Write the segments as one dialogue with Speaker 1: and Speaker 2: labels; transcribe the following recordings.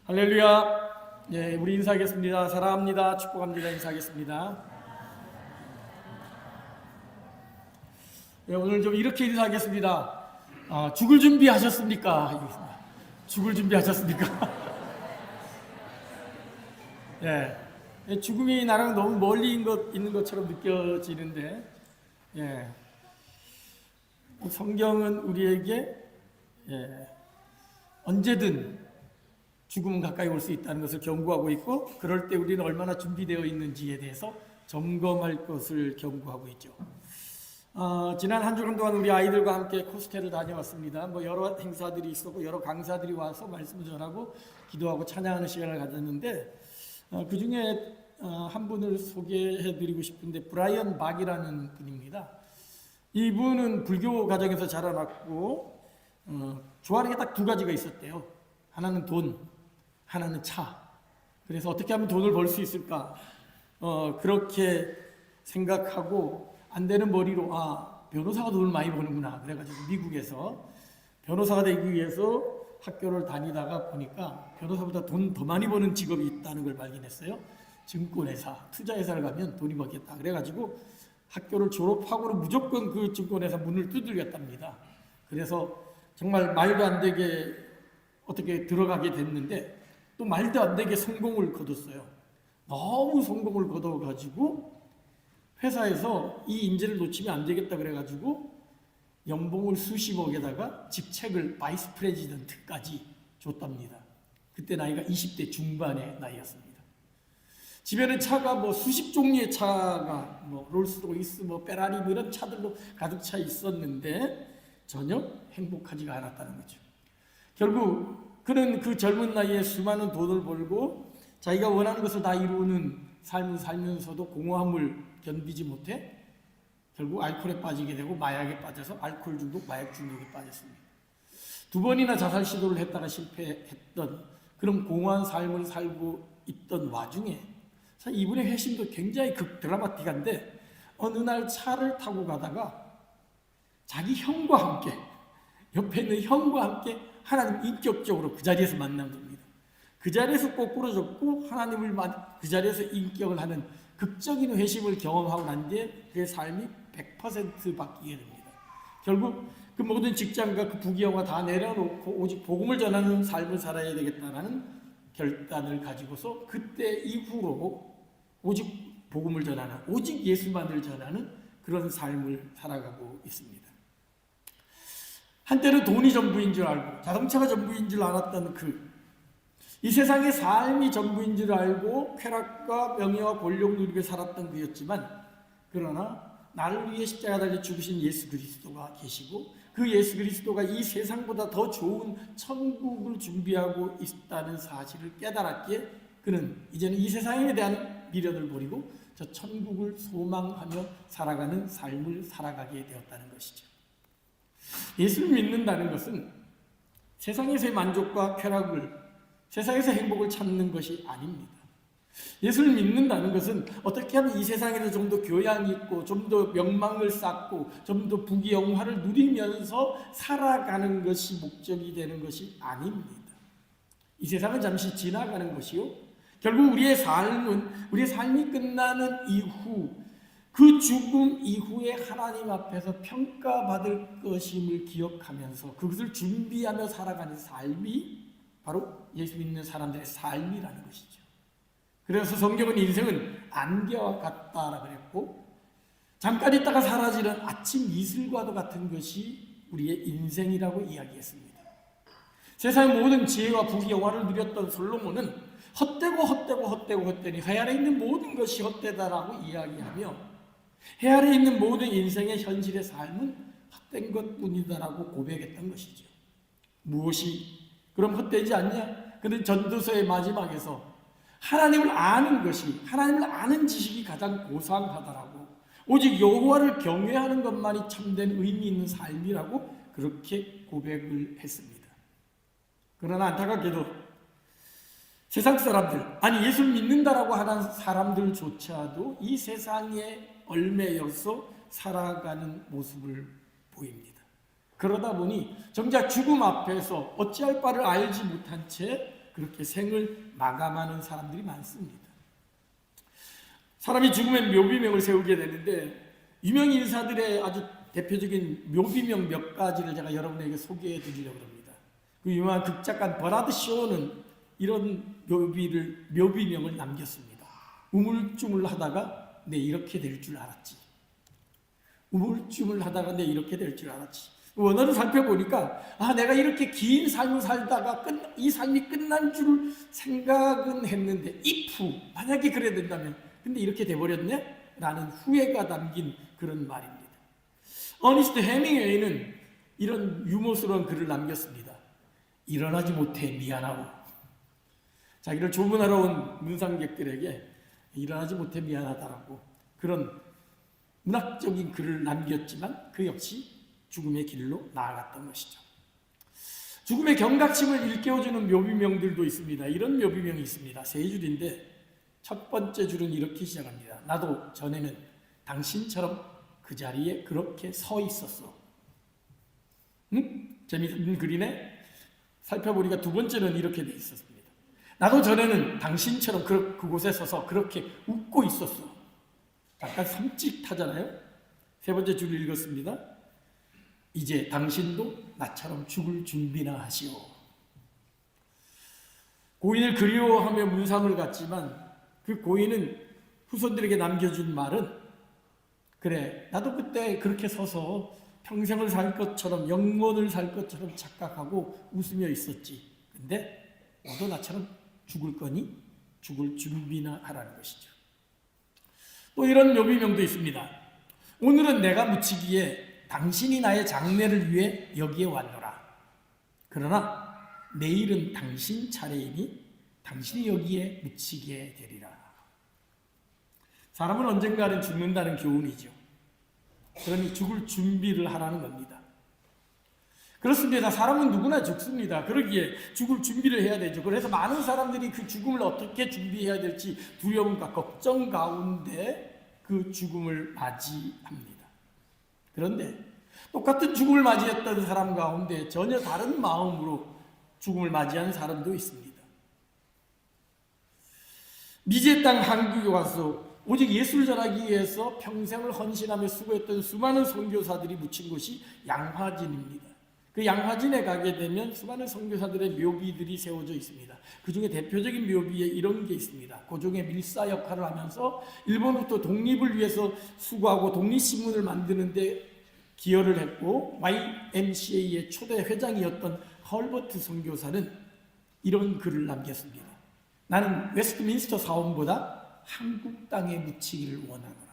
Speaker 1: 할렐루야. 예, 우리 인사하겠습니다. 사랑합니다. 축복합니다. 인사하겠습니다. 예, 오늘 좀 이렇게 인사하겠습니다. 죽을 준비하셨습니까? 죽을 준비하셨습니까? 예, 죽음이 나랑 너무 멀리 있는 것처럼 느껴지는데, 예, 성경은 우리에게 언제든 죽음은 가까이 올 수 있다는 것을 경고하고 있고, 그럴 때 우리는 얼마나 준비되어 있는지에 대해서 점검할 것을 경고하고 있죠. 지난 한 주간 동안 우리 아이들과 함께 코스테를 다녀왔습니다. 여러 행사들이 있었고 여러 강사들이 와서 말씀을 전하고 기도하고 찬양하는 시간을 가졌는데, 그 중에 한 분을 소개해드리고 싶은데, 브라이언 박이라는 분입니다. 이분은 불교 가정에서 자라났고 좋아하는 게 딱 두 가지가 있었대요. 하나는 돈, 하나는 차. 그래서 어떻게 하면 돈을 벌 수 있을까? 그렇게 생각하고 안 되는 머리로 변호사가 돈을 많이 버는구나. 그래가지고 미국에서 변호사가 되기 위해서 학교를 다니다가 보니까 변호사보다 돈 더 많이 버는 직업이 있다는 걸 발견했어요. 증권회사, 투자회사를 가면 돈이 벌겠다. 그래가지고 학교를 졸업하고는 무조건 그 증권회사 문을 두들겼답니다. 그래서 정말 말도 안 되게 어떻게 들어가게 됐는데, 또 말도 안 되게 성공을 거뒀어요. 너무 성공을 거둬가지고 회사에서 이 인재를 놓치면 안 되겠다 그래가지고 연봉을 수십억에다가 직책을 바이스 프레지던트까지 줬답니다. 그때 나이가 20대 중반의 나이였습니다. 집에는 차가 수십 종류의 차가 롤스로이스, 페라리 이런 차들로 가득 차 있었는데 전혀 행복하지가 않았다는 거죠. 결국 그는 그 젊은 나이에 수많은 돈을 벌고 자기가 원하는 것을 다 이루는 삶을 살면서도 공허함을 견디지 못해 결국 알코올에 빠지게 되고 마약에 빠져서 알코올 중독, 마약 중독에 빠졌습니다. 두 번이나 자살 시도를 했다가 실패했던 그런 공허한 삶을 살고 있던 와중에, 사실 이분의 회심도 굉장히 드라마틱한데, 어느 날 차를 타고 가다가 자기 형과 함께, 옆에 있는 형과 함께 하나님 인격적으로 그 자리에서 만난 겁니다. 그 자리에서 거꾸로졌고 하나님을 그 자리에서 인격을 하는 극적인 회심을 경험하고 난 뒤에 그의 삶이 100% 바뀌게 됩니다. 결국 그 모든 직장과 그 부귀영화 다 내려놓고 오직 복음을 전하는 삶을 살아야 되겠다라는 결단을 가지고서 그때 이후로 오직 복음을 전하는, 오직 예수만을 전하는 그런 삶을 살아가고 있습니다. 한때는 돈이 전부인 줄 알고 자동차가 전부인 줄 알았던 이 세상의 삶이 전부인 줄 알고 쾌락과 명예와 권력 누리며 살았던 그였지만, 그러나 나를 위해 십자가 달려 죽으신 예수 그리스도가 계시고 그 예수 그리스도가 이 세상보다 더 좋은 천국을 준비하고 있다는 사실을 깨달았기에 그는 이제는 이 세상에 대한 미련을 버리고 저 천국을 소망하며 살아가는 삶을 살아가게 되었다는 것이죠. 예수를 믿는다는 것은 세상에서의 만족과 쾌락을, 세상에서 행복을 찾는 것이 아닙니다. 예수를 믿는다는 것은 어떻게 하면 이 세상에서 좀 더 교양이 있고 좀 더 명망을 쌓고 좀 더 부귀영화를 누리면서 살아가는 것이 목적이 되는 것이 아닙니다. 이 세상은 잠시 지나가는 것이요, 결국 우리의 삶이 끝나는 이후, 그 죽음 이후에 하나님 앞에서 평가받을 것임을 기억하면서 그것을 준비하며 살아가는 삶이 바로 예수 믿는 사람들의 삶이라는 것이죠. 그래서 성경은 인생은 안개와 같다라고 그랬고, 잠깐 있다가 사라지는 아침 이슬과도 같은 것이 우리의 인생이라고 이야기했습니다. 세상의 모든 지혜와 부귀영화를 누렸던 솔로몬은 헛되니 해 아래 있는 모든 것이 헛되다라고 이야기하며, 해 아래 있는 모든 인생의 현실의 삶은 헛된 것뿐이다라고 고백했던 것이죠. 무엇이 그럼 헛되지 않냐? 그는 전도서의 마지막에서 하나님을 아는 것이, 하나님을 아는 지식이 가장 고상하다라고, 오직 여호와를 경외하는 것만이 참된 의미 있는 삶이라고 그렇게 고백을 했습니다. 그러나 안타깝게도 세상 사람들, 예수를 믿는다라고 하는 사람들조차도 이 세상에 얽매여서 살아가는 모습을 보입니다. 그러다 보니 정작 죽음 앞에서 어찌할 바를 알지 못한 채 그렇게 생을 마감하는 사람들이 많습니다. 사람이 죽으면 묘비명을 세우게 되는데 유명 인사들의 아주 대표적인 묘비명 몇 가지를 제가 여러분에게 소개해 드리려고 합니다. 그 유명한 극작가 버라드 쇼는 이런 묘비명을 남겼습니다. 우물쭈물하다가 내 이렇게 될 줄 알았지. 우물쭈물하다가 내 이렇게 될 줄 알았지. 원어를 살펴보니까 내가 이렇게 긴 삶을 살다가 이 삶이 끝난 줄 생각은 했는데 if 만약에 그래야 된다면 근데 이렇게 돼버렸네? 라는 후회가 담긴 그런 말입니다. 어니스트 해밍웨이는 이런 유머스러운 글을 남겼습니다. 일어나지 못해 미안하고. 자기를 조문하러 온 문상객들에게 일어나지 못해 미안하다라고 그런 문학적인 글을 남겼지만 그 역시 죽음의 길로 나아갔던 것이죠. 죽음의 경각심을 일깨워주는 묘비명들도 있습니다. 이런 묘비명이 있습니다. 세 줄인데 첫 번째 줄은 이렇게 시작합니다. 나도 전에는 당신처럼 그 자리에 그렇게 서 있었어. 재미있는 글이네. 살펴보니까 두 번째는 이렇게 돼 있었습니다. 나도 전에는 당신처럼 그곳에 서서 그렇게 웃고 있었어. 약간 섬찟하잖아요. 세 번째 줄을 읽었습니다. 이제 당신도 나처럼 죽을 준비나 하시오. 고인을 그리워하며 문상을 갔지만 그 고인은 후손들에게 남겨준 말은 그래 나도 그때 그렇게 서서 평생을 살 것처럼 영원을 살 것처럼 착각하고 웃으며 있었지. 근데 너도 나처럼 죽을 거니 죽을 준비나 하라는 것이죠. 또 이런 묘비명도 있습니다. 오늘은 내가 묻히기에 당신이 나의 장례를 위해 여기에 왔노라. 그러나 내일은 당신 차례이니 당신이 여기에 묻히게 되리라. 사람은 언젠가는 죽는다는 교훈이죠. 그러니 죽을 준비를 하라는 겁니다. 그렇습니다. 사람은 누구나 죽습니다. 그러기에 죽을 준비를 해야 되죠. 그래서 많은 사람들이 그 죽음을 어떻게 준비해야 될지 두려움과 걱정 가운데 그 죽음을 맞이합니다. 그런데 똑같은 죽음을 맞이했던 사람 가운데 전혀 다른 마음으로 죽음을 맞이한 사람도 있습니다. 미지의 땅 한국에 와서 오직 예수를 전하기 위해서 평생을 헌신하며 수고했던 수많은 선교사들이 묻힌 곳이 양화진입니다. 그 양화진에 가게 되면 수많은 선교사들의 묘비들이 세워져 있습니다. 그 중에 대표적인 묘비에 이런 게 있습니다. 고종의 밀사 역할을 하면서 일본부터 독립을 위해서 수고하고 독립신문을 만드는데 기여를 했고 YMCA의 초대 회장이었던 헐버트 선교사는 이런 글을 남겼습니다. 나는 웨스트민스터 사원보다 한국 땅에 묻히기를 원하노라.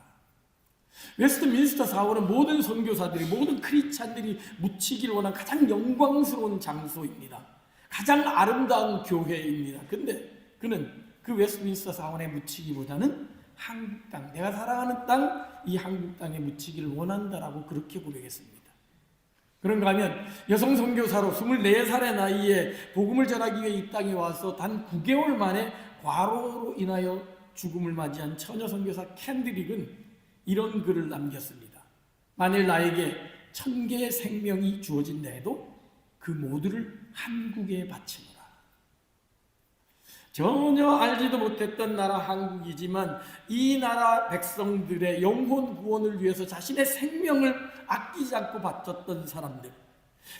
Speaker 1: 웨스트민스터 사원은 모든 선교사들이 모든 크리스찬들이 묻히기를 원한 가장 영광스러운 장소입니다. 가장 아름다운 교회입니다. 근데 그는 그 웨스트민스터 사원에 묻히기보다는 한국 땅, 내가 사랑하는 땅, 이 한국 땅에 묻히기를 원한다라고 그렇게 고백했습니다. 그런가 하면 여성 선교사로 24살의 나이에 복음을 전하기 위해 이 땅에 와서 단 9개월 만에 과로로 인하여 죽음을 맞이한 처녀 선교사 캔드릭은 이런 글을 남겼습니다. 만일 나에게 1000개의 생명이 주어진다 해도 그 모두를 한국에 바치노라. 전혀 알지도 못했던 나라 한국이지만 이 나라 백성들의 영혼 구원을 위해서 자신의 생명을 아끼지 않고 바쳤던 사람들,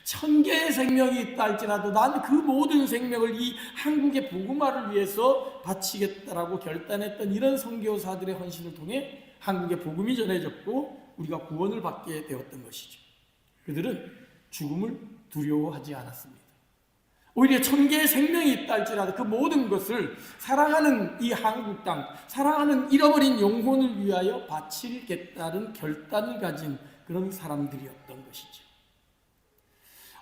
Speaker 1: 1000개의 생명이 있다 할지라도 난 그 모든 생명을 이 한국의 복음화를 위해서 바치겠다라고 결단했던 이런 선교사들의 헌신을 통해 한국의 복음이 전해졌고 우리가 구원을 받게 되었던 것이죠. 그들은 죽음을 두려워하지 않았습니다. 오히려 1000개의 생명이 있다 할지라도 그 모든 것을 사랑하는 이 한국 땅, 사랑하는 잃어버린 영혼을 위하여 바치겠다는 결단을 가진 그런 사람들이었던 것이죠.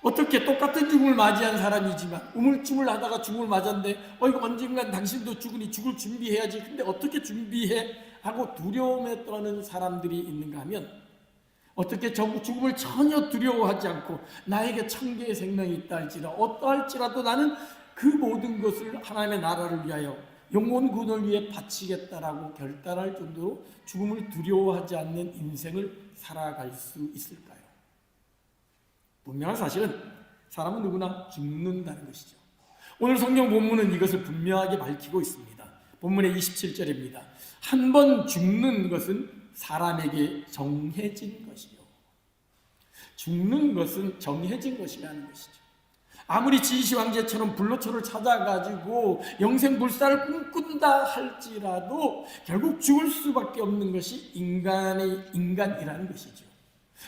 Speaker 1: 어떻게 똑같은 죽음을 맞이한 사람이지만 우물쭈물하다가 죽음을 맞았는데 이거 언젠간 당신도 죽으니 죽을 준비해야지. 근데 어떻게 준비해? 하고 두려움에 떠는 사람들이 있는가 하면 어떻게 죽음을 전혀 두려워하지 않고 나에게 1000개의 생명이 있다 할지라도 어떠할지라도 나는 그 모든 것을 하나님의 나라를 위하여 영혼 구원을 위해 바치겠다라고 결단할 정도로 죽음을 두려워하지 않는 인생을 살아갈 수 있을까요? 분명한 사실은 사람은 누구나 죽는다는 것이죠. 오늘 성경 본문은 이것을 분명하게 밝히고 있습니다. 본문의 27절입니다. 한 번 죽는 것은 사람에게 정해진 것이요. 죽는 것은 정해진 것이라는 것이죠. 아무리 지시 왕제처럼 불로초를 찾아가지고 영생불사를 꿈꾼다 할지라도 결국 죽을 수밖에 없는 것이 인간이라는 것이죠.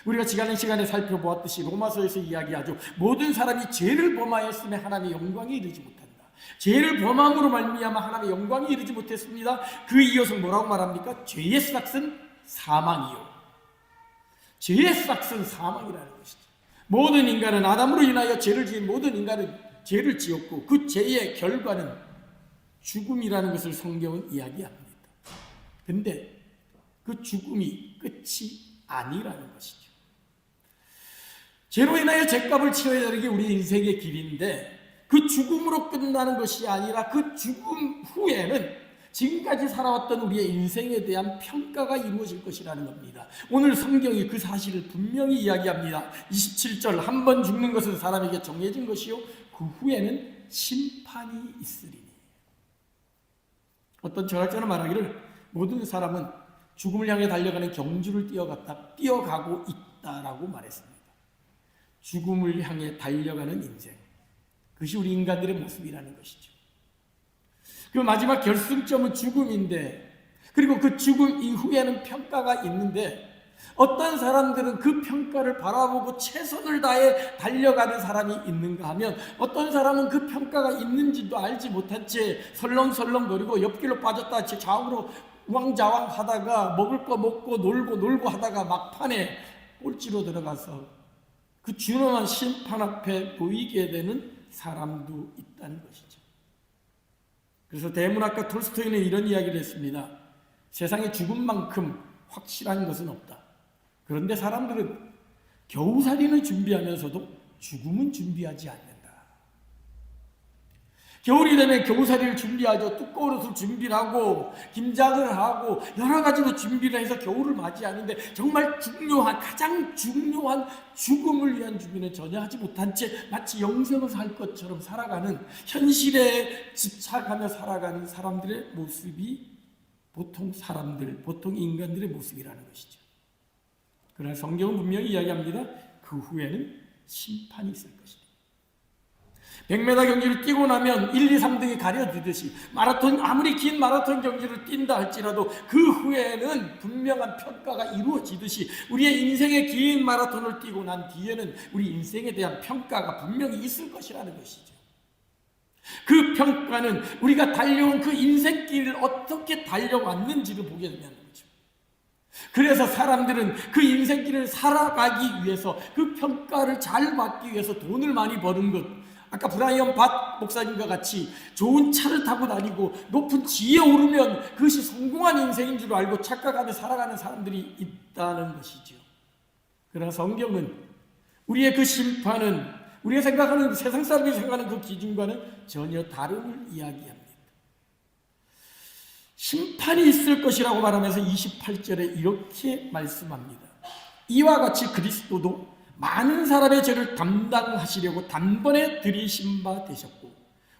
Speaker 1: 우리가 지난 시간에 살펴보았듯이 로마서에서 이야기하죠. 모든 사람이 죄를 범하였으면 하나님의 영광에 이르지 못한다. 죄를 범함으로 말미암아 하나님의 영광에 이르지 못했습니다. 그 이어서 뭐라고 말합니까? 죄의 삭은 사망이요. 죄의 삭은 사망이라는 것이죠. 모든 인간은 아담으로 인하여 죄를 지은 모든 인간은 죄를 지었고 그 죄의 결과는 죽음이라는 것을 성경은 이야기합니다. 근데 그 죽음이 끝이 아니라는 것이죠. 죄로 인하여 죄값을 치러야 하는 게 우리 인생의 길인데 그 죽음으로 끝나는 것이 아니라 그 죽음 후에는 지금까지 살아왔던 우리의 인생에 대한 평가가 이루어질 것이라는 겁니다. 오늘 성경이 그 사실을 분명히 이야기합니다. 27절 한 번 죽는 것은 사람에게 정해진 것이요 그 후에는 심판이 있으리니. 어떤 철학자는 말하기를 모든 사람은 죽음을 향해 달려가는 경주를 뛰어가고 있다라고 말했습니다. 죽음을 향해 달려가는 인생, 그것이 우리 인간들의 모습이라는 것이죠. 그 마지막 결승점은 죽음인데, 그리고 그 죽음 이후에는 평가가 있는데 어떤 사람들은 그 평가를 바라보고 최선을 다해 달려가는 사람이 있는가 하면 어떤 사람은 그 평가가 있는지도 알지 못한 채 설렁설렁거리고 옆길로 빠졌다 좌우로 우왕좌왕 하다가 먹을 거 먹고 놀고 하다가 막판에 꼴찌로 들어가서 그 준엄한 심판 앞에 보이게 되는 사람도 있다는 것이죠. 그래서 대문학가 톨스토이는 이런 이야기를 했습니다. 세상에 죽음만큼 확실한 것은 없다. 그런데 사람들은 겨우살이는 준비하면서도 죽음은 준비하지 않는다. 겨울이 되면 겨우살이를 준비하죠. 두꺼운 옷을 준비를 하고 김장을 하고 여러 가지로 준비를 해서 겨울을 맞이하는데 정말 가장 중요한 죽음을 위한 준비는 전혀 하지 못한 채 마치 영생을 살 것처럼 살아가는, 현실에 집착하며 살아가는 사람들의 모습이 보통 인간들의 모습이라는 것이죠. 그러나 성경은 분명히 이야기합니다. 그 후에는 심판이 있을 것이다. 100m 경기를 뛰고 나면 1, 2, 3등이 가려지듯이 아무리 긴 마라톤 경기를 뛴다 할지라도 그 후에는 분명한 평가가 이루어지듯이 우리의 인생의 긴 마라톤을 뛰고 난 뒤에는 우리 인생에 대한 평가가 분명히 있을 것이라는 것이죠. 그 평가는 우리가 달려온 그 인생길을 어떻게 달려왔는지를 보게 된다는 거죠. 그래서 사람들은 그 인생길을 살아가기 위해서 그 평가를 잘 받기 위해서 돈을 많이 버는 것, 아까 브라이언 밧 목사님과 같이 좋은 차를 타고 다니고 높은 지위에 오르면 그것이 성공한 인생인 줄 알고 착각하며 살아가는 사람들이 있다는 것이죠. 그러나 성경은 우리의 그 심판은 우리가 생각하는, 세상 사람이 생각하는 그 기준과는 전혀 다름을 이야기합니다. 심판이 있을 것이라고 말하면서 28절에 이렇게 말씀합니다. 이와 같이 그리스도도 많은 사람의 죄를 담당하시려고 단번에 들이신 바 되셨고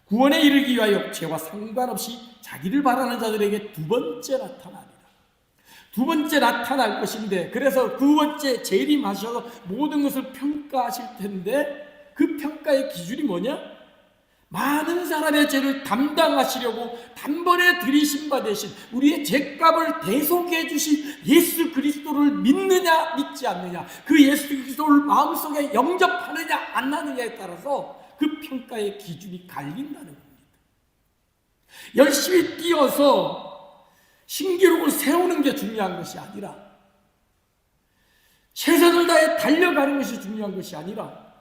Speaker 1: 구원에 이르기 위하여 죄와 상관없이 자기를 바라는 자들에게 두 번째 나타나리라. 두 번째 나타날 것인데, 그래서 두 번째 재림하셔서 모든 것을 평가하실 텐데 그 평가의 기준이 뭐냐? 많은 사람의 죄를 담당하시려고 단번에 들이신 바 되신 우리의 죄값을 대속해 주신 예수 그리스도를 믿느냐 믿지 않느냐, 그 예수 그리스도를 마음속에 영접하느냐 안 하느냐에 따라서 그 평가의 기준이 갈린다는 겁니다. 열심히 뛰어서 신기록을 세우는 게 중요한 것이 아니라, 최선을 다해 달려가는 것이 중요한 것이 아니라,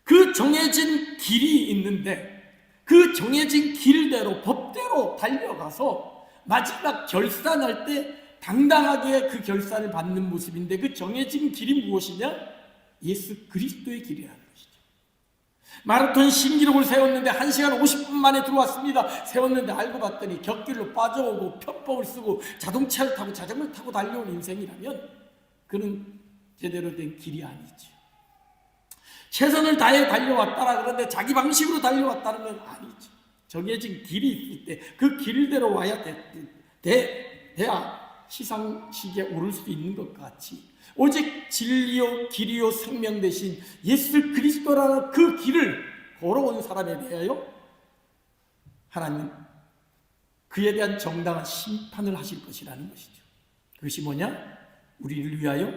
Speaker 1: 그 정해진 길이 있는데 그 정해진 길대로 법대로 달려가서 마지막 결산할 때 당당하게 그 결산을 받는 모습인데, 그 정해진 길이 무엇이냐? 예수 그리스도의 길이라는 것이죠. 마라톤 신기록을 세웠는데 1시간 50분 만에 들어왔습니다. 세웠는데 알고 봤더니 곁길로 빠져오고 편법을 쓰고 자동차를 타고 자전거를 타고 달려온 인생이라면 그는 제대로 된 길이 아니죠. 최선을 다해 달려왔다라 그런데 자기 방식으로 달려왔다는 건 아니죠. 정해진 길이 있을 때 그 길대로 와야 돼야 시상식에 오를 수 있는 것 같이 오직 진리요 길이요 생명 되신 예수 그리스도라는 그 길을 걸어온 사람에 대하여 하나님은 그에 대한 정당한 심판을 하실 것이라는 것이죠. 그것이 뭐냐? 우리를 위하여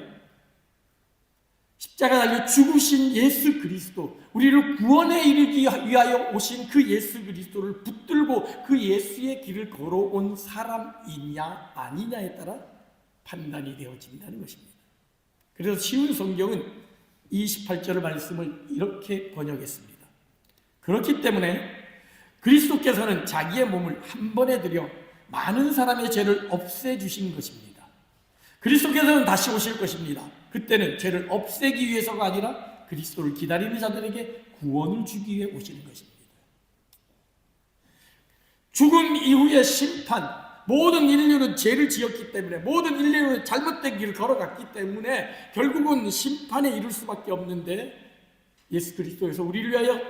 Speaker 1: 십자가 달려 죽으신 예수 그리스도, 우리를 구원에 이르기 위하여 오신 그 예수 그리스도를 붙들고 그 예수의 길을 걸어온 사람이냐 아니냐에 따라 판단이 되어진다는 것입니다. 그래서 쉬운 성경은 28절 말씀을 이렇게 번역했습니다. 그렇기 때문에 그리스도께서는 자기의 몸을 한 번에 들여 많은 사람의 죄를 없애주신 것입니다. 그리스도께서는 다시 오실 것입니다. 그때는 죄를 없애기 위해서가 아니라 그리스도를 기다리는 자들에게 구원을 주기 위해 오시는 것입니다. 죽음 이후의 심판, 모든 인류는 죄를 지었기 때문에, 모든 인류는 잘못된 길을 걸어갔기 때문에 결국은 심판에 이를 수밖에 없는데, 예수 그리스도에서 우리를 위하여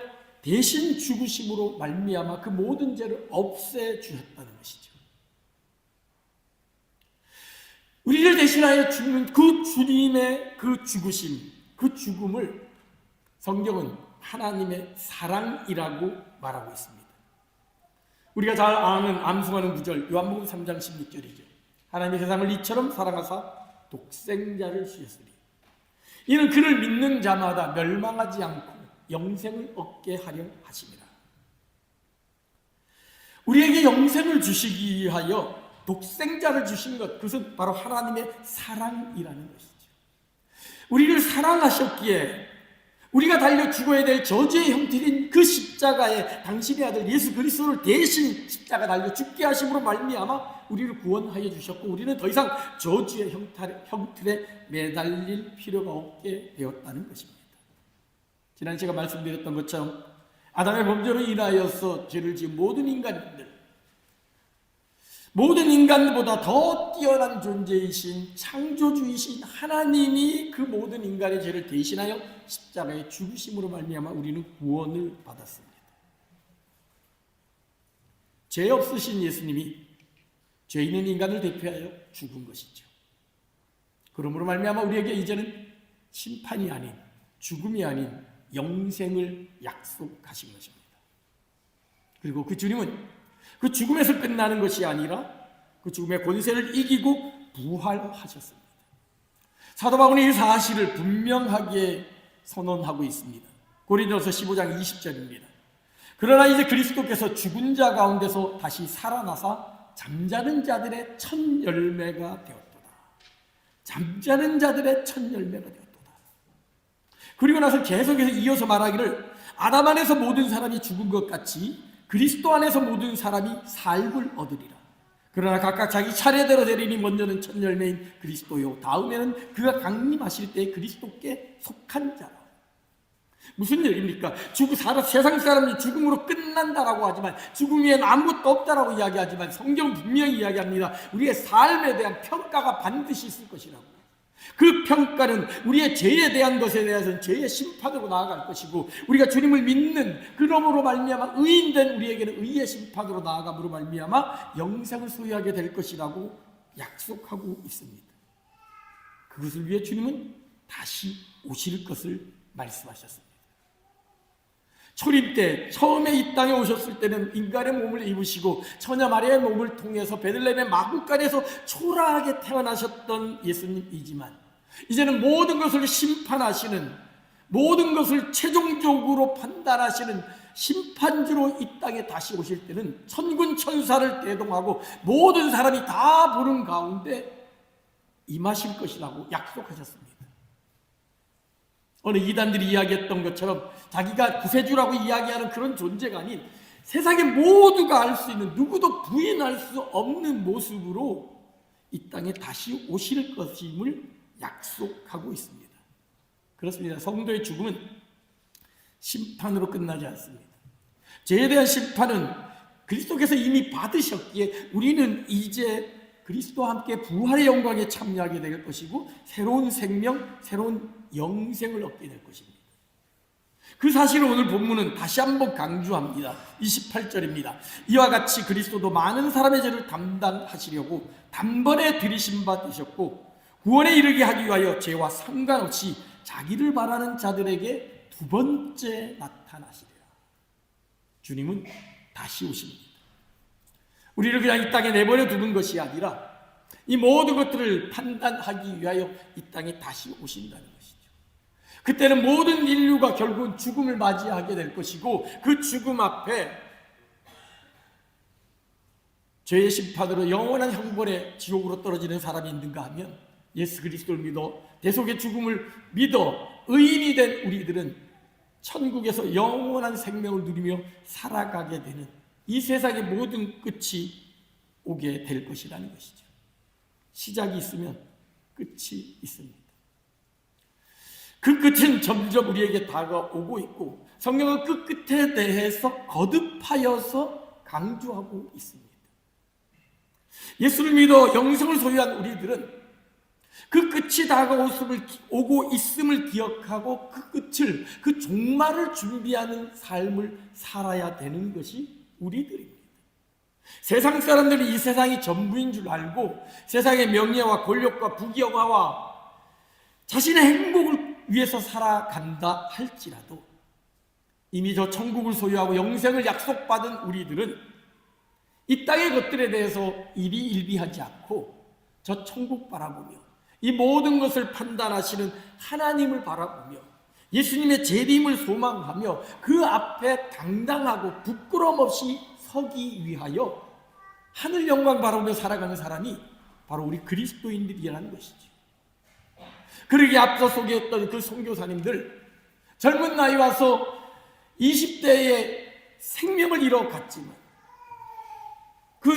Speaker 1: 대신 죽으심으로 말미암아 그 모든 죄를 없애주셨다는 것이죠. 우리를 대신하여 죽는 그 주님의 그 죽으심, 그 죽음을 성경은 하나님의 사랑이라고 말하고 있습니다. 우리가 잘 아는 암송하는 구절 요한복음 3장 16절이죠. 하나님이 세상을 이처럼 사랑하사 독생자를 주셨으니 이는 그를 믿는 자마다 멸망하지 않고 영생을 얻게 하려 하심이라. 우리에게 영생을 주시기 위하여 독생자를 주신 것, 그것은 바로 하나님의 사랑이라는 것이죠. 우리를 사랑하셨기에 우리가 달려 죽어야 될 저주의 형틀인 그 십자가에 당신의 아들 예수 그리스도를 대신 십자가 달려 죽게 하심으로 말미암아 우리를 구원하여 주셨고, 우리는 더 이상 저주의 형틀에 매달릴 필요가 없게 되었다는 것입니다. 지난 시간 말씀드렸던 것처럼 아담의 범죄로 인하여서 죄를 지은 모든 인간보다 더 뛰어난 존재이신 창조주이신 하나님이 그 모든 인간의 죄를 대신하여 십자가에 죽으심으로 말미암아 우리는 구원을 받았습니다. 죄 없으신 예수님이 죄 있는 인간을 대표하여 죽은 것이죠. 그러므로 말미암아 우리에게 이제는 심판이 아닌, 죽음이 아닌 영생을 약속하신 것입니다. 그리고 그 주님은 그 죽음에서 끝나는 것이 아니라 그 죽음의 권세를 이기고 부활하셨습니다. 사도 바울은 이 사실을 분명하게 선언하고 있습니다. 고린도서 15장 20절입니다. 그러나 이제 그리스도께서 죽은 자 가운데서 다시 살아나사 잠자는 자들의 첫 열매가 되었도다. 잠자는 자들의 첫 열매가 되었도다. 그리고 나서 계속해서 이어서 말하기를 아담 안에서 모든 사람이 죽은 것 같이 그리스도 안에서 모든 사람이 살을 얻으리라. 그러나 각각 자기 차례대로 되리니 먼저는 첫 열매인 그리스도요, 다음에는 그가 강림하실 때 그리스도께 속한 자라. 무슨 얘기입니까? 세상 사람이 죽음으로 끝난다라고 하지만, 죽음 위엔 아무것도 없다라고 이야기하지만 성경은 분명히 이야기합니다. 우리의 삶에 대한 평가가 반드시 있을 것이라고. 그 평가는 우리의 죄에 대한 것에 대해서는 죄의 심판으로 나아갈 것이고, 우리가 주님을 믿는 그러므로 말미암아 의인된 우리에게는 의의 심판으로 나아감으로 말미암아 영생을 소유하게 될 것이라고 약속하고 있습니다. 그것을 위해 주님은 다시 오실 것을 말씀하셨습니다. 초림 때 처음에 이 땅에 오셨을 때는 인간의 몸을 입으시고 처녀 마리아의 몸을 통해서 베들레헴의 마구간에서 초라하게 태어나셨던 예수님이지만, 이제는 모든 것을 심판하시는, 모든 것을 최종적으로 판단하시는 심판주로 이 땅에 다시 오실 때는 천군 천사를 대동하고 모든 사람이 다 보는 가운데 임하실 것이라고 약속하셨습니다. 어느 이단들이 이야기했던 것처럼 자기가 구세주라고 이야기하는 그런 존재가 아닌 세상의 모두가 알 수 있는, 누구도 부인할 수 없는 모습으로 이 땅에 다시 오실 것임을 약속하고 있습니다. 그렇습니다. 성도의 죽음은 심판으로 끝나지 않습니다. 죄에 대한 심판은 그리스도께서 이미 받으셨기에 우리는 이제 그리스도와 함께 부활의 영광에 참여하게 될 것이고 새로운 생명, 새로운 영생을 얻게 될 것입니다. 그 사실을 오늘 본문은 다시 한번 강조합니다. 28절입니다. 이와 같이 그리스도도 많은 사람의 죄를 담당하시려고 단번에 들이신 바 되셨고 구원에 이르게 하기 위하여 죄와 상관없이 자기를 바라는 자들에게 두 번째 나타나시리라. 주님은 다시 오십니다. 우리를 그냥 이 땅에 내버려 두는 것이 아니라 이 모든 것들을 판단하기 위하여 이 땅에 다시 오신다는 것이죠. 그때는 모든 인류가 결국은 죽음을 맞이하게 될 것이고 그 죽음 앞에 죄의 심판으로 영원한 형벌의 지옥으로 떨어지는 사람이 있는가 하면 예수 그리스도를 믿어 대속의 죽음을 믿어 의인이 된 우리들은 천국에서 영원한 생명을 누리며 살아가게 되는 이 세상의 모든 끝이 오게 될 것이라는 것이죠. 시작이 있으면 끝이 있습니다. 그 끝은 점점 우리에게 다가오고 있고 성경은 그 끝에 대해서 거듭하여서 강조하고 있습니다. 예수를 믿어 영생을 소유한 우리들은 그 끝이 다가오고 있음을 기억하고 그 끝을, 그 종말을 준비하는 삶을 살아야 되는 것이 우리들입니다. 세상 사람들이 이 세상이 전부인 줄 알고 세상의 명예와 권력과 부귀영화와 자신의 행복을 위해서 살아간다 할지라도 이미 저 천국을 소유하고 영생을 약속받은 우리들은 이 땅의 것들에 대해서 일희일비하지 않고 저 천국 바라보며 이 모든 것을 판단하시는 하나님을 바라보며 예수님의 재림을 소망하며 그 앞에 당당하고 부끄러움 없이 서기 위하여 하늘 영광 바라보며 살아가는 사람이 바로 우리 그리스도인들이라는 것이죠. 그러기에 앞서 소개했던 그 선교사님들 젊은 나이 와서 20대에 생명을 잃어갔지만 그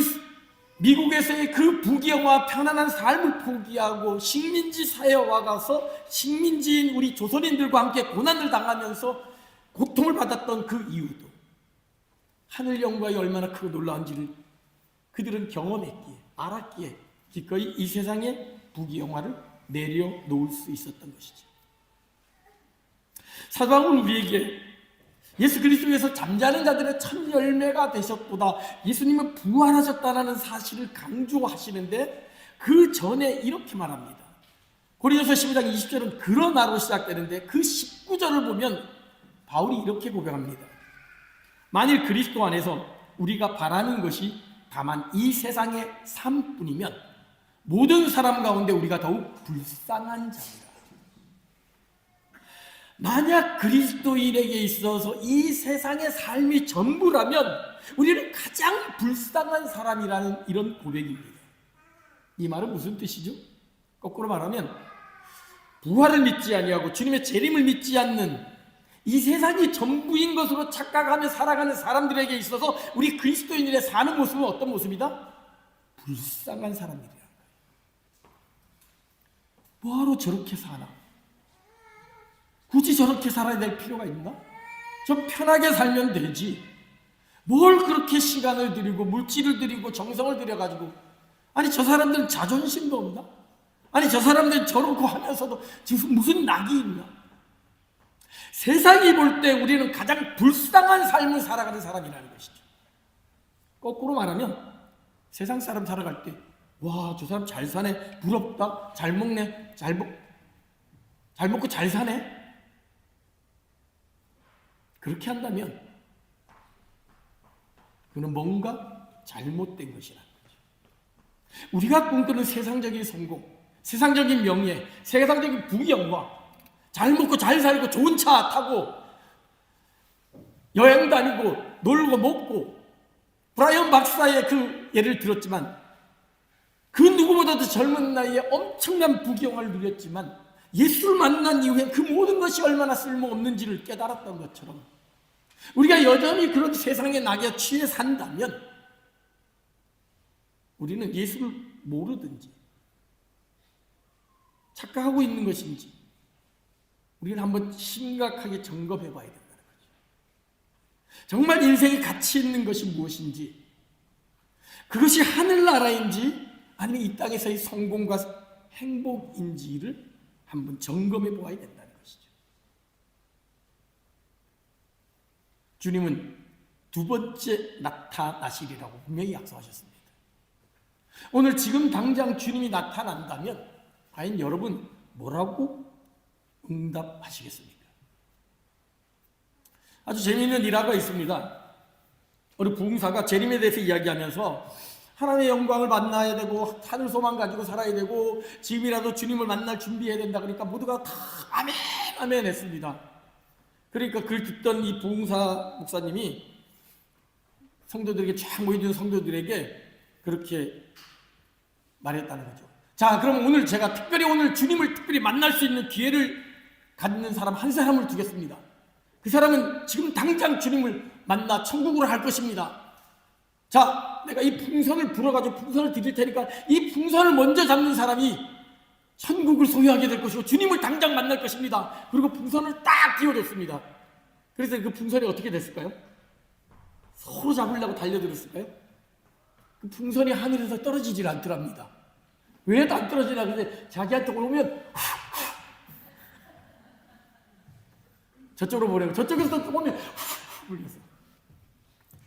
Speaker 1: 미국에서의 그 부귀영화 편안한 삶을 포기하고 식민지 사회에 와가서 식민지인 우리 조선인들과 함께 고난을 당하면서 고통을 받았던 그 이유도 하늘 영광이 얼마나 크고 놀라운지를 그들은 경험했기에 알았기에 기꺼이 이 세상의 부귀영화를 내려놓을 수 있었던 것이죠. 사도 바울은 우리에게 예수 그리스도에서 잠자는 자들의 첫 열매가 되셨도다, 예수님은 부활하셨다는 사실을 강조하시는데 그 전에 이렇게 말합니다. 고린도서 12장 20절은 그러나로 시작되는데 그 19절을 보면 바울이 이렇게 고백합니다. 만일 그리스도 안에서 우리가 바라는 것이 다만 이 세상의 삶뿐이면 모든 사람 가운데 우리가 더욱 불쌍한 자이다. 만약 그리스도인에게 있어서 이 세상의 삶이 전부라면 우리는 가장 불쌍한 사람이라는 이런 고백입니다. 이 말은 무슨 뜻이죠? 거꾸로 말하면 부활을 믿지 아니하고 주님의 재림을 믿지 않는 이 세상이 전부인 것으로 착각하며 살아가는 사람들에게 있어서 우리 그리스도인들의 사는 모습은 어떤 모습이다? 불쌍한 사람들이야. 뭐하러 저렇게 사나? 굳이 저렇게 살아야 될 필요가 있나? 좀 편하게 살면 되지. 뭘 그렇게 시간을 들이고 물질을 들이고 정성을 들여가지고, 아니 저 사람들은 자존심도 없나? 아니 저 사람들은 저렇고 하면서도 지금 무슨 낙이 있나? 세상이 볼 때 우리는 가장 불쌍한 삶을 살아가는 사람이라는 것이죠. 거꾸로 말하면 세상 사람 살아갈 때 와, 저 사람 잘 사네, 부럽다, 잘 먹네, 잘 먹고 잘 사네, 그렇게 한다면 그는 뭔가 잘못된 것이라는 거죠. 우리가 꿈꾸는 세상적인 성공, 세상적인 명예, 세상적인 부귀영화, 잘 먹고 잘 살고 좋은 차 타고 여행 다니고 놀고 먹고, 브라이언 박사의 그 예를 들었지만 그 누구보다도 젊은 나이에 엄청난 부귀영화를 누렸지만 예수를 만난 이후에 그 모든 것이 얼마나 쓸모없는지를 깨달았던 것처럼 우리가 여전히 그런 세상의 낙에 취해 산다면 우리는 예수를 모르든지 착각하고 있는 것인지 우리는 한번 심각하게 점검해 봐야 된다는 거죠. 정말 인생에 가치 있는 것이 무엇인지, 그것이 하늘나라인지 아니면 이 땅에서의 성공과 행복인지를 한번 점검해 보아야 된다는 것이죠. 주님은 두 번째 나타나시리라고 분명히 약속하셨습니다. 오늘 지금 당장 주님이 나타난다면 과연 여러분 뭐라고 응답하시겠습니까? 아주 재미있는 일화가 있습니다. 우리 부흥사가 재림에 대해서 이야기하면서 하나님의 영광을 만나야 되고 하늘 소망 가지고 살아야 되고 지금이라도 주님을 만날 준비해야 된다 그러니까 모두가 다 아멘 아멘 했습니다. 그러니까 그걸 듣던 이 부흥사 목사님이 성도들에게 쫙 모여있는 성도들에게 그렇게 말했다는 거죠. 자, 그럼 오늘 제가 특별히 오늘 주님을 특별히 만날 수 있는 기회를 갖는 사람 한 사람을 두겠습니다. 그 사람은 지금 당장 주님을 만나 천국으로 할 것입니다. 자, 내가 이 풍선을 불어가지고 풍선을 드릴 테니까 이 풍선을 먼저 잡는 사람이 천국을 소유하게 될 것이고 주님을 당장 만날 것입니다. 그리고 풍선을 딱 띄워줬습니다. 그래서 그 풍선이 어떻게 됐을까요? 서로 잡으려고 달려들었을까요? 그 풍선이 하늘에서 떨어지질 않더랍니다. 왜 안 떨어지냐? 근데 자기한테 오면 저쪽으로 보내고 저쪽에서 또 오면 불려서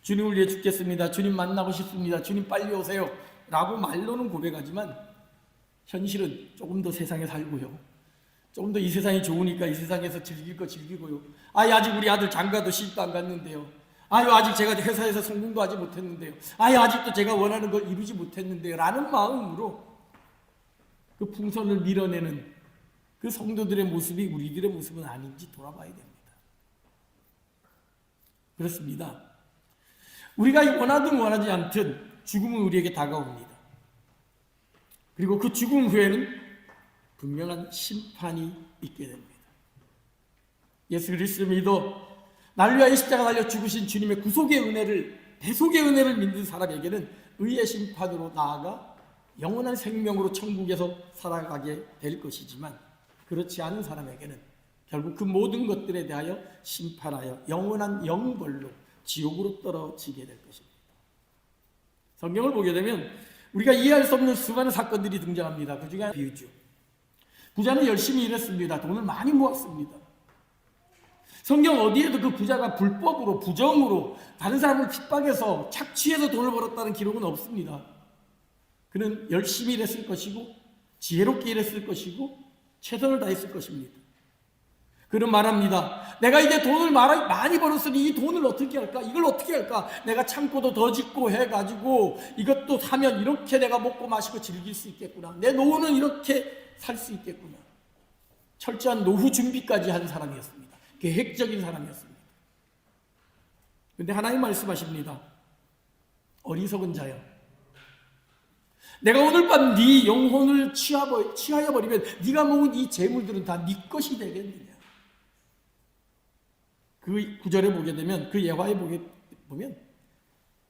Speaker 1: 주님을 위해 죽겠습니다. 주님 만나고 싶습니다. 주님 빨리 오세요. 라고 말로는 고백하지만 현실은 조금 더 세상에 살고요. 조금 더 이 세상이 좋으니까 이 세상에서 즐길 거 즐기고요. 아직 우리 아들 장가도 시집도 안 갔는데요. 아직 제가 회사에서 성공도 하지 못했는데요. 아직도 제가 원하는 걸 이루지 못했는데요. 라는 마음으로 그 풍선을 밀어내는 그 성도들의 모습이 우리들의 모습은 아닌지 돌아봐야 됩니다. 그렇습니다. 우리가 원하든 원하지 않든 죽음은 우리에게 다가옵니다. 그리고 그 죽음 후에는 분명한 심판이 있게 됩니다. 예수 그리스도를 믿어 나를 위하여 십자가 달려 죽으신 주님의 구속의 은혜를, 대속의 은혜를 믿는 사람에게는 의의 심판으로 나아가 영원한 생명으로 천국에서 살아가게 될 것이지만 그렇지 않은 사람에게는 결국 그 모든 것들에 대하여 심판하여 영원한 영벌로 지옥으로 떨어지게 될 것입니다. 성경을 보게 되면 우리가 이해할 수 없는 수많은 사건들이 등장합니다. 그 중에 하나 비유죠. 부자는 열심히 일했습니다. 돈을 많이 모았습니다. 성경 어디에도 그 부자가 불법으로 부정으로 다른 사람을 핍박해서 착취해서 돈을 벌었다는 기록은 없습니다. 그는 열심히 일했을 것이고 지혜롭게 일했을 것이고 최선을 다했을 것입니다. 그는 말합니다. 내가 이제 돈을 많이 벌었으니 이 돈을 어떻게 할까? 이걸 어떻게 할까? 내가 창고도 더 짓고 해가지고 이것도 사면 이렇게 내가 먹고 마시고 즐길 수 있겠구나. 내 노후는 이렇게 살 수 있겠구나. 철저한 노후 준비까지 한 사람이었습니다. 계획적인 사람이었습니다. 그런데 하나님 말씀하십니다. 어리석은 자여, 내가 오늘 밤 네 영혼을 취하여 버리면 네가 모은 이 재물들은 다 네 것이 되겠느냐. 그 구절에 보게 되면 그 예화에 보면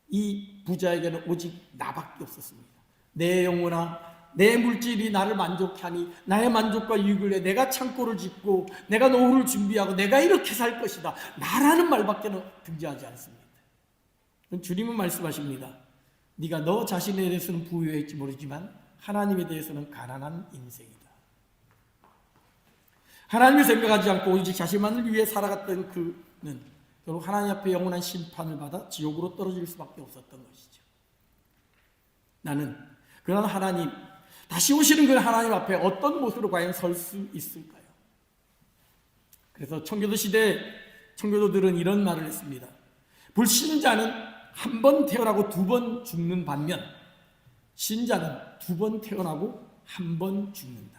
Speaker 1: 이 부자에게는 오직 나밖에 없었습니다. 내 영혼아, 내 물질이 나를 만족하니 나의 만족과 유익을 위해 내가 창고를 짓고 내가 노후를 준비하고 내가 이렇게 살 것이다. 나라는 말밖에 등장하지 않습니다. 주님은 말씀하십니다. 네가 너 자신에 대해서는 부유했지 모르지만 하나님에 대해서는 가난한 인생이다. 하나님을 생각하지 않고 오직 자신만을 위해 살아갔던 그는 결국 하나님 앞에 영원한 심판을 받아 지옥으로 떨어질 수밖에 없었던 것이죠. 나는 그런 하나님, 다시 오시는 그 하나님 앞에 어떤 모습으로 과연 설 수 있을까요? 그래서 청교도 시대 청교도들은 이런 말을 했습니다. 불신자는 한 번 태어나고 두 번 죽는 반면 신자는 두 번 태어나고 한 번 죽는다.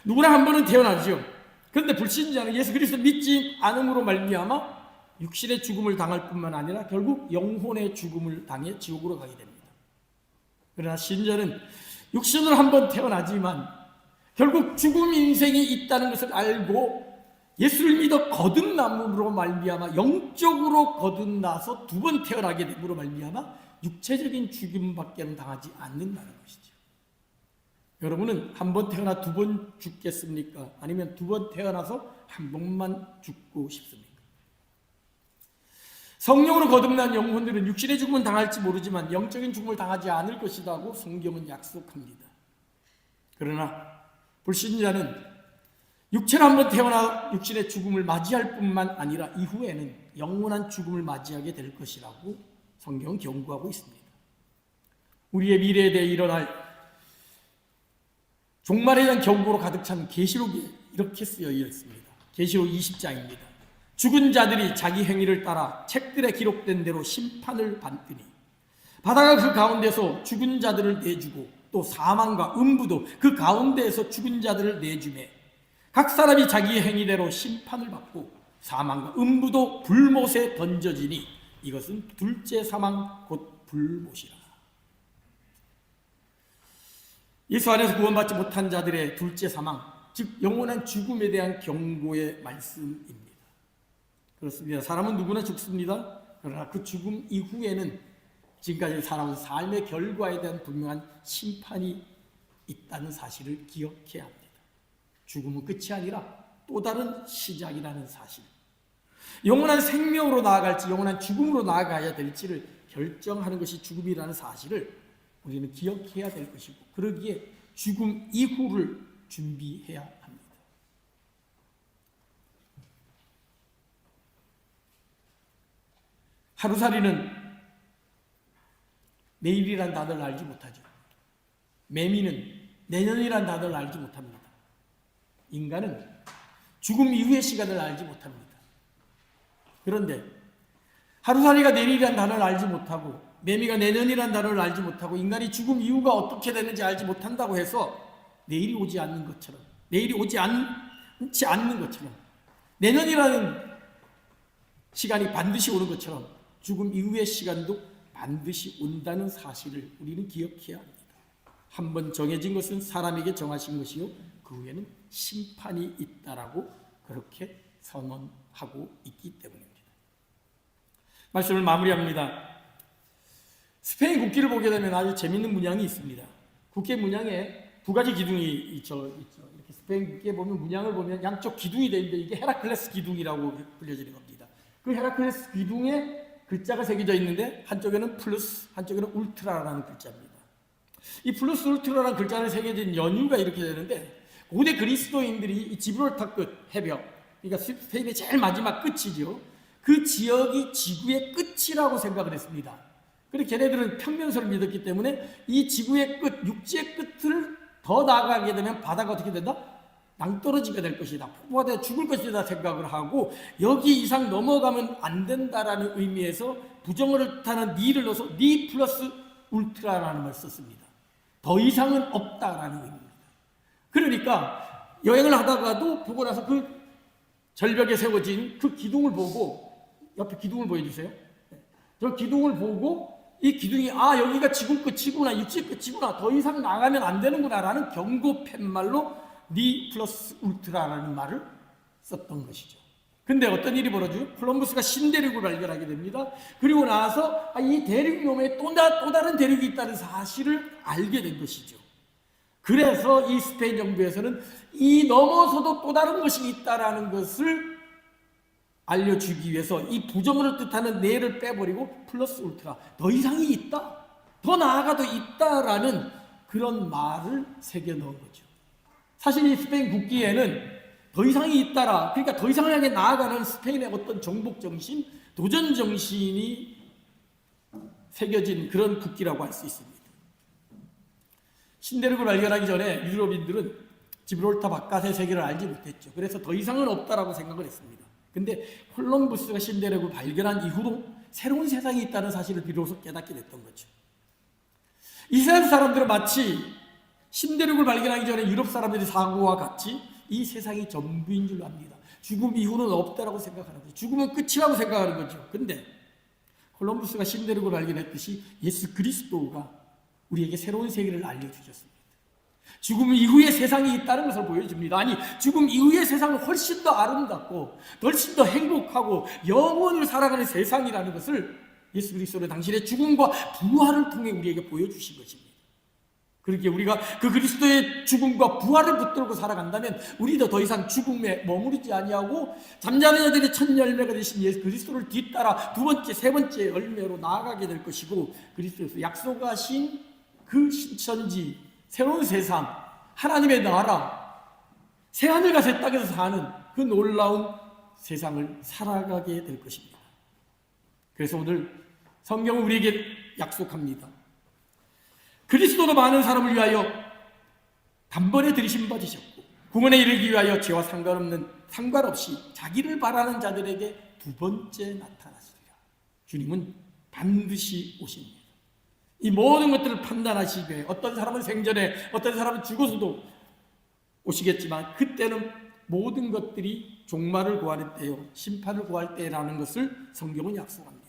Speaker 1: 누구나 한 번은 태어나죠. 그런데 불신자는 예수 그리스도 믿지 않음으로 말미암아 육신의 죽음을 당할 뿐만 아니라 결국 영혼의 죽음을 당해 지옥으로 가게 됩니다. 그러나 신자는 육신으로 한 번 태어나지만 결국 죽음 인생이 있다는 것을 알고 예수를 믿어 거듭남으로 말미암아 영적으로 거듭나서 두 번 태어나게 됨으로 말미암아 육체적인 죽음밖에는 당하지 않는다는 것이죠. 여러분은 한 번 태어나 두 번 죽겠습니까? 아니면 두 번 태어나서 한 번만 죽고 싶습니까? 성령으로 거듭난 영혼들은 육신의 죽음은 당할지 모르지만 영적인 죽음을 당하지 않을 것이라고 성경은 약속합니다. 그러나 불신자는 육체로 한번 태어나 육신의 죽음을 맞이할 뿐만 아니라 이후에는 영원한 죽음을 맞이하게 될 것이라고 성경은 경고하고 있습니다. 우리의 미래에 대해 일어날 종말에 대한 경고로 가득 찬 계시록에 이렇게 쓰여 있습니다. 계시록 20장입니다. 죽은 자들이 자기 행위를 따라 책들에 기록된 대로 심판을 받으니 바다가 그 가운데서 죽은 자들을 내주고 또 사망과 음부도 그 가운데에서 죽은 자들을 내주매 각 사람이 자기의 행위대로 심판을 받고 사망과 음부도 불못에 던져지니 이것은 둘째 사망 곧 불못이라. 예수 안에서 구원받지 못한 자들의 둘째 사망, 즉 영원한 죽음에 대한 경고의 말씀입니다. 그렇습니다. 사람은 누구나 죽습니다. 그러나 그 죽음 이후에는 지금까지 살아온 삶의 결과에 대한 분명한 심판이 있다는 사실을 기억해야 합니다. 죽음은 끝이 아니라 또 다른 시작이라는 사실. 영원한 생명으로 나아갈지 영원한 죽음으로 나아가야 될지를 결정하는 것이 죽음이라는 사실을 우리는 기억해야 될 것이고 그러기에 죽음 이후를 준비해야 합니다. 하루살이는 내일이란 단어를 알지 못하죠. 매미는 내년이란 단어를 알지 못합니다. 인간은 죽음 이후의 시간을 알지 못합니다. 그런데 하루살이가 내일이란 단어를 알지 못하고 매미가 내년이란 단어를 알지 못하고 인간이 죽음 이후가 어떻게 되는지 알지 못한다고 해서 내일이 오지 않는 것처럼 내일이 오지 않지 않는 것처럼 내년이라는 시간이 반드시 오는 것처럼 죽음 이후의 시간도 반드시 온다는 사실을 우리는 기억해야 합니다. 한번 정해진 것은 사람에게 정하신 것이요 그 후에는 심판이 있다라고 그렇게 선언하고 있기 때문입니다. 말씀을 마무리합니다. 스페인 국기를 보게 되면 아주 재밌는 문양이 있습니다. 국기 문양에 두 가지 기둥이 있죠. 이렇게 스페인 국기에 보면 문양을 보면 양쪽 기둥이 되어 있는데 이게 헤라클레스 기둥이라고 불려지는 겁니다. 그 헤라클레스 기둥에 글자가 새겨져 있는데 한쪽에는 플러스, 한쪽에는 울트라라는 글자입니다. 이 플러스 울트라라는 글자를 새겨진 연유가 이렇게 되는데 고대 그리스도인들이 이 지브롤타 끝 해벽, 그러니까 스페인의 제일 마지막 끝이죠. 그 지역이 지구의 끝이라고 생각을 했습니다. 그리고 걔네들은 평면설을 믿었기 때문에 이 지구의 끝, 육지의 끝을 더 나아가게 되면 바다가 어떻게 된다? 낭떠러지가 될 것이다. 폭포가 되어 죽을 것이다 생각을 하고 여기 이상 넘어가면 안 된다라는 의미에서 부정어를 뜻하는 니를 넣어서 니 플러스 울트라라는 말 썼습니다. 더 이상은 없다라는 의미입니다. 그러니까 여행을 하다가도 보고 나서 그 절벽에 세워진 그 기둥을 보고 옆에 기둥을 보여주세요. 저 기둥을 보고 이 기둥이 여기가 지구 끝이구나 육지 끝이구나 더 이상 나가면 안 되는구나 라는 경고 팻말로 니 플러스 울트라라는 말을 썼던 것이죠. 근데 어떤 일이 벌어지죠? 콜럼버스가 신대륙을 발견하게 됩니다. 그리고 나서 이 대륙 너머에 또 다른 대륙이 있다는 사실을 알게 된 것이죠. 그래서 이 스페인 정부에서는 이 넘어서도 또 다른 것이 있다라는 것을 알려주기 위해서 이 부정어를 뜻하는 네를 빼버리고 플러스 울트라 더 이상이 있다, 더 나아가도 있다라는 그런 말을 새겨 넣은 거죠. 사실 이 스페인 국기에는 더 이상이 있다라, 그러니까 더 이상을 향해 나아가는 스페인의 어떤 정복 정신, 도전 정신이 새겨진 그런 국기라고 할 수 있습니다. 신대륙을 발견하기 전에 유럽인들은 지브롤타 바깥의 세계를 알지 못했죠. 그래서 더 이상은 없다라고 생각을 했습니다. 근데 콜럼버스가 신대륙을 발견한 이후로 새로운 세상이 있다는 사실을 비로소 깨닫게 됐던 거죠. 이스라엘 사람들은 마치 신대륙을 발견하기 전에 유럽 사람들의 사고와 같이 이 세상이 전부인 줄 압니다. 죽음 이후는 없다라고 생각하는 거죠. 죽음은 끝이라고 생각하는 거죠. 근데 콜럼버스가 신대륙을 발견했듯이 예수 그리스도가 우리에게 새로운 세계를 알려주셨습니다. 죽음 이후의 세상이 있다는 것을 보여줍니다. 아니, 죽음 이후의 세상은 훨씬 더 아름답고 훨씬 더 행복하고 영원을 살아가는 세상이라는 것을 예수 그리스도는 당신의 죽음과 부활을 통해 우리에게 보여주신 것입니다. 그렇게 우리가 그 그리스도의 죽음과 부활을 붙들고 살아간다면 우리도 더 이상 죽음에 머무르지 아니하고 잠자는 여들의 첫 열매가 되신 예수 그리스도를 뒤따라 두 번째, 세 번째 열매로 나아가게 될 것이고 그리스도에서 약속하신 그 신천지, 새로운 세상, 하나님의 나라, 새하늘과 새 땅에서 사는 그 놀라운 세상을 살아가게 될 것입니다. 그래서 오늘 성경은 우리에게 약속합니다. 그리스도도 많은 사람을 위하여 단번에 들이심 받으셨고 구원에 이르기 위하여 죄와 상관없이 자기를 바라는 자들에게 두 번째 나타나시리라. 주님은 반드시 오십니다. 이 모든 것들을 판단하시기 위해 어떤 사람은 생전에, 어떤 사람은 죽어서도 오시겠지만 그때는 모든 것들이 종말을 구하는 때요, 심판을 구할 때라는 것을 성경은 약속합니다.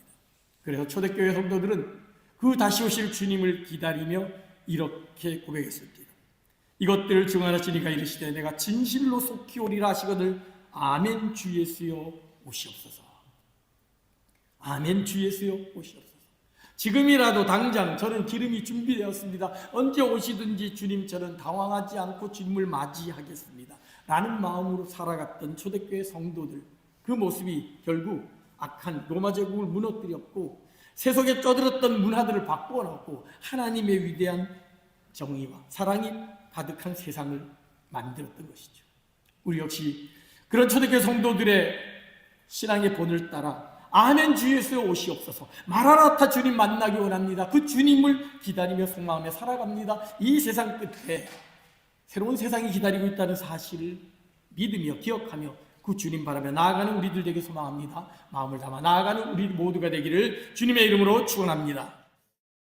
Speaker 1: 그래서 초대교회 성도들은 그 다시 오실 주님을 기다리며 이렇게 고백했습니다. 이것들을 증언하시니 이가 이르시되 내가 진실로 속히 오리라 하시거늘 아멘 주 예수여 오시옵소서. 아멘 주 예수여 오시옵소서. 지금이라도 당장 저는 기름이 준비되었습니다. 언제 오시든지 주님 저는 당황하지 않고 주님을 맞이하겠습니다 라는 마음으로 살아갔던 초대교회 성도들, 그 모습이 결국 악한 로마 제국을 무너뜨렸고 세속에 쩌들었던 문화들을 바꾸어놨고 하나님의 위대한 정의와 사랑이 가득한 세상을 만들었던 것이죠. 우리 역시 그런 초대교회 성도들의 신앙의 본을 따라 아멘 주 예수여 오시옵소서, 마라나타 주님 만나기 원합니다. 그 주님을 기다리며 소망하며 살아갑니다. 이 세상 끝에 새로운 세상이 기다리고 있다는 사실을 믿으며 기억하며 그 주님 바라며 나아가는 우리들 되게 소망합니다. 마음을 담아 나아가는 우리 모두가 되기를 주님의 이름으로 축원합니다.